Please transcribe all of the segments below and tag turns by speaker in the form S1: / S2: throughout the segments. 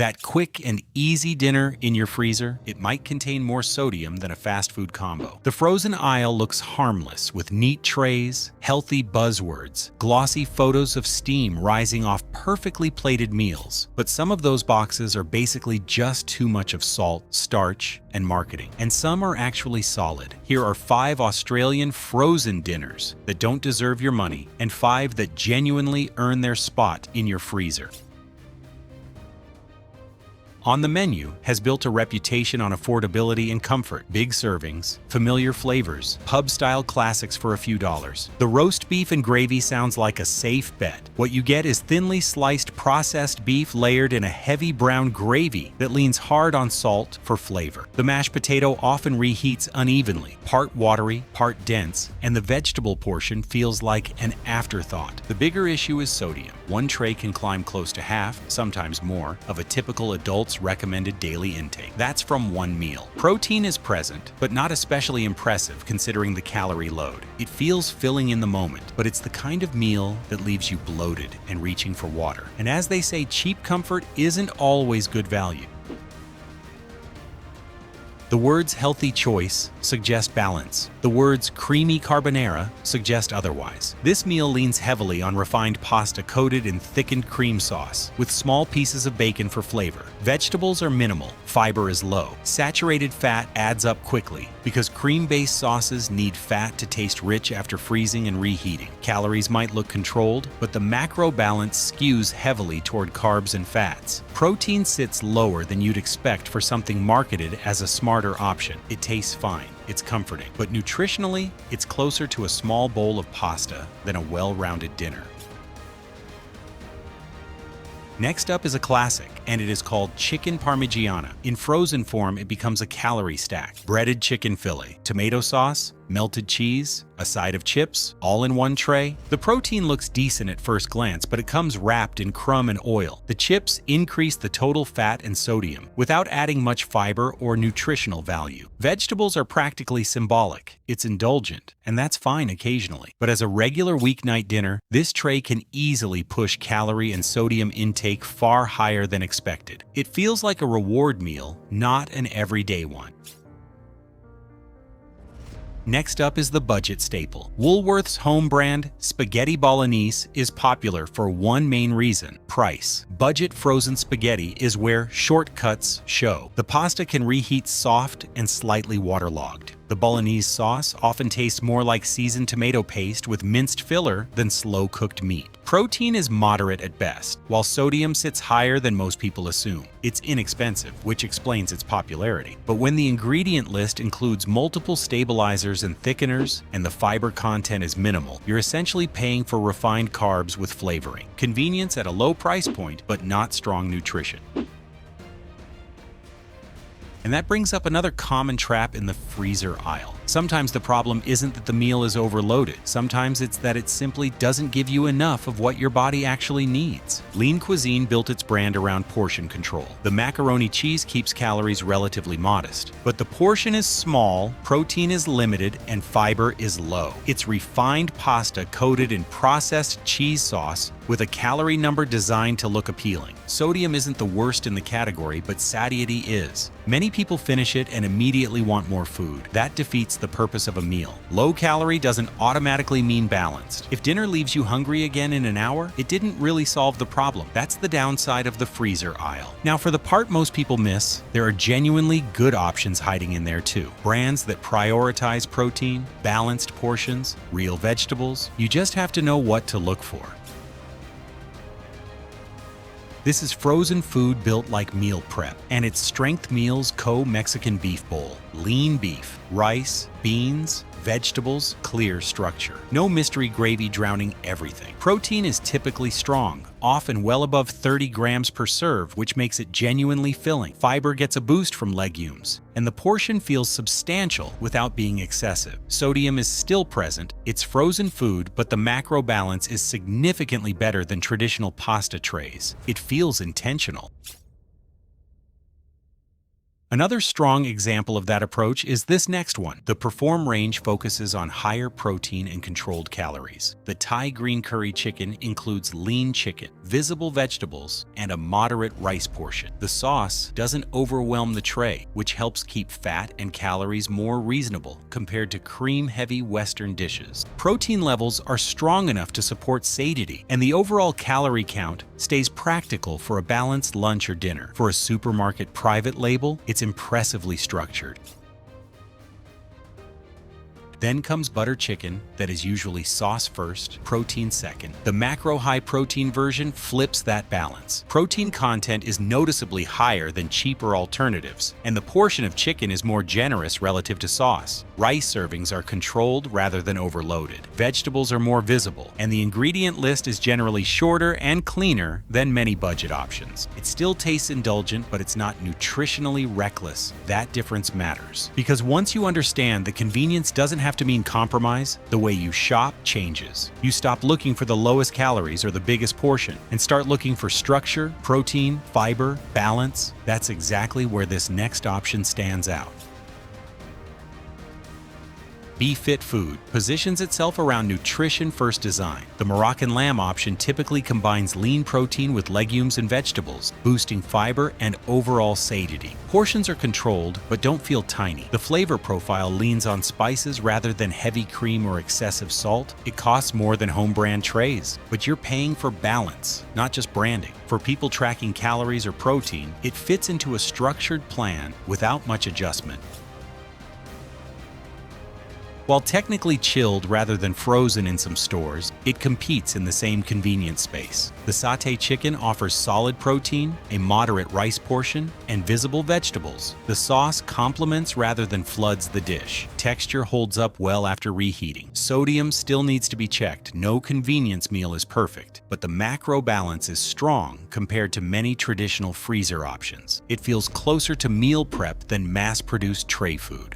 S1: That quick and easy dinner in your freezer, it might contain more sodium than a fast food combo. The frozen aisle looks harmless with neat trays, healthy buzzwords, glossy photos of steam rising off perfectly plated meals. But some of those boxes are basically just too much of salt, starch, and marketing. And some are actually solid. Here are 5 Australian frozen dinners that don't deserve your money and 5 that genuinely earn their spot in your freezer. On the Menu has built a reputation on affordability and comfort. Big servings, familiar flavors, pub-style classics for a few dollars. The roast beef and gravy sounds like a safe bet. What you get is thinly sliced processed beef layered in a heavy brown gravy that leans hard on salt for flavor. The mashed potato often reheats unevenly, part watery, part dense, and the vegetable portion feels like an afterthought. The bigger issue is sodium. One tray can climb close to half, sometimes more, of a typical adult's recommended daily intake. That's from one meal. Protein is present, but not especially impressive considering the calorie load. It feels filling in the moment, but it's the kind of meal that leaves you bloated and reaching for water. And as they say, cheap comfort isn't always good value. The words healthy choice suggest balance. The words creamy carbonara suggest otherwise. This meal leans heavily on refined pasta coated in thickened cream sauce, with small pieces of bacon for flavor. Vegetables are minimal, fiber is low. Saturated fat adds up quickly because cream-based sauces need fat to taste rich after freezing and reheating. Calories might look controlled, but the macro balance skews heavily toward carbs and fats. Protein sits lower than you'd expect for something marketed as a smarter option. It tastes fine. It's comforting, but nutritionally, it's closer to a small bowl of pasta than a well-rounded dinner. Next up is a classic, and it is called Chicken Parmigiana. In frozen form, it becomes a calorie stack. Breaded chicken fillet, tomato sauce, melted cheese, a side of chips, all in one tray. The protein looks decent at first glance, but it comes wrapped in crumb and oil. The chips increase the total fat and sodium without adding much fiber or nutritional value. Vegetables are practically symbolic. It's indulgent, and that's fine occasionally. But as a regular weeknight dinner, this tray can easily push calorie and sodium intake far higher than expected. It feels like a reward meal, not an everyday one. Next up is the budget staple. Woolworths Homebrand Spaghetti Bolognese is popular for one main reason: price. Budget frozen spaghetti is where shortcuts show. The pasta can reheat soft and slightly waterlogged. The Bolognese sauce often tastes more like seasoned tomato paste with minced filler than slow-cooked meat. Protein is moderate at best, while sodium sits higher than most people assume. It's inexpensive, which explains its popularity. But when the ingredient list includes multiple stabilizers and thickeners, and the fiber content is minimal, you're essentially paying for refined carbs with flavoring. Convenience at a low price point, but not strong nutrition. And that brings up another common trap in the freezer aisle. Sometimes the problem isn't that the meal is overloaded. Sometimes it's that it simply doesn't give you enough of what your body actually needs. Lean Cuisine built its brand around portion control. The macaroni cheese keeps calories relatively modest, but the portion is small, protein is limited, and fiber is low. It's refined pasta coated in processed cheese sauce with a calorie number designed to look appealing. Sodium isn't the worst in the category, but satiety is. Many people finish it and immediately want more food. That defeats the purpose of a meal. Low calorie doesn't automatically mean balanced. If dinner leaves you hungry again in an hour, it didn't really solve the problem. That's the downside of the freezer aisle. Now, for the part most people miss, there are genuinely good options hiding in there too. Brands that prioritize protein, balanced portions, real vegetables. You just have to know what to look for. This is frozen food built like meal prep, and it's Strength Meals Mexican Beef Bowl. Lean beef, rice, beans, vegetables, clear structure. No mystery gravy drowning everything. Protein is typically strong, often well above 30 grams per serve, which makes it genuinely filling. Fiber gets a boost from legumes, and the portion feels substantial without being excessive. Sodium is still present. It's frozen food, but the macro balance is significantly better than traditional pasta trays. It feels intentional. Another strong example of that approach is this next one. The Perform range focuses on higher protein and controlled calories. The Thai green curry chicken includes lean chicken, visible vegetables, and a moderate rice portion. The sauce doesn't overwhelm the tray, which helps keep fat and calories more reasonable compared to cream-heavy Western dishes. Protein levels are strong enough to support satiety, and the overall calorie count stays practical for a balanced lunch or dinner. For a supermarket private label, it's impressively structured. Then comes butter chicken that is usually sauce first, protein second. The macro high protein version flips that balance. Protein content is noticeably higher than cheaper alternatives, and the portion of chicken is more generous relative to sauce. Rice servings are controlled rather than overloaded. Vegetables are more visible, and the ingredient list is generally shorter and cleaner than many budget options. It still tastes indulgent, but it's not nutritionally reckless. That difference matters, because once you understand that convenience doesn't have to mean compromise, the way you shop changes. You stop looking for the lowest calories or the biggest portion and start looking for structure, protein, fiber, balance. That's exactly where this next option stands out. Be Fit Food positions itself around nutrition-first design. The Moroccan lamb option typically combines lean protein with legumes and vegetables, boosting fiber and overall satiety. Portions are controlled but don't feel tiny. The flavor profile leans on spices rather than heavy cream or excessive salt. It costs more than home brand trays, but you're paying for balance, not just branding. For people tracking calories or protein, it fits into a structured plan without much adjustment. While technically chilled rather than frozen in some stores, it competes in the same convenience space. The sauté chicken offers solid protein, a moderate rice portion, and visible vegetables. The sauce complements rather than floods the dish. Texture holds up well after reheating. Sodium still needs to be checked. No convenience meal is perfect, but the macro balance is strong compared to many traditional freezer options. It feels closer to meal prep than mass-produced tray food.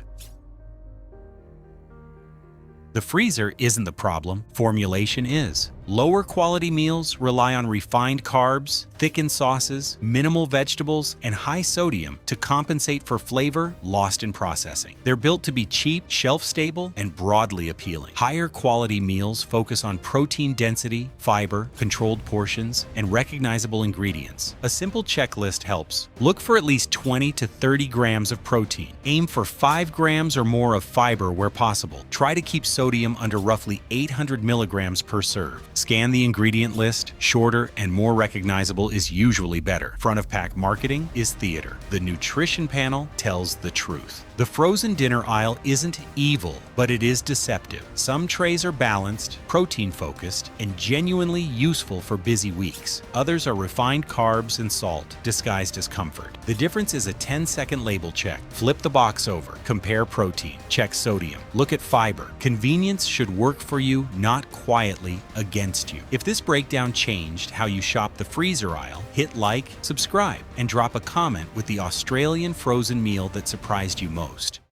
S1: The freezer isn't the problem, formulation is. Lower quality meals rely on refined carbs, thickened sauces, minimal vegetables, and high sodium to compensate for flavor lost in processing. They're built to be cheap, shelf-stable, and broadly appealing. Higher quality meals focus on protein density, fiber, controlled portions, and recognizable ingredients. A simple checklist helps. Look for at least 20 to 30 grams of protein. Aim for 5 grams or more of fiber where possible. Try to keep sodium under roughly 800 milligrams per serve. Scan the ingredient list. Shorter and more recognizable is usually better. Front of pack marketing is theater. The nutrition panel tells the truth. The frozen dinner aisle isn't evil, but it is deceptive. Some trays are balanced, protein-focused, and genuinely useful for busy weeks. Others are refined carbs and salt, disguised as comfort. The difference is a 10-second label check. Flip the box over. Compare protein. Check sodium. Look at fiber. Convenience should work for you, not quietly against you. If this breakdown changed how you shop the freezer aisle, hit like, subscribe, and drop a comment with the Australian frozen meal that surprised you most.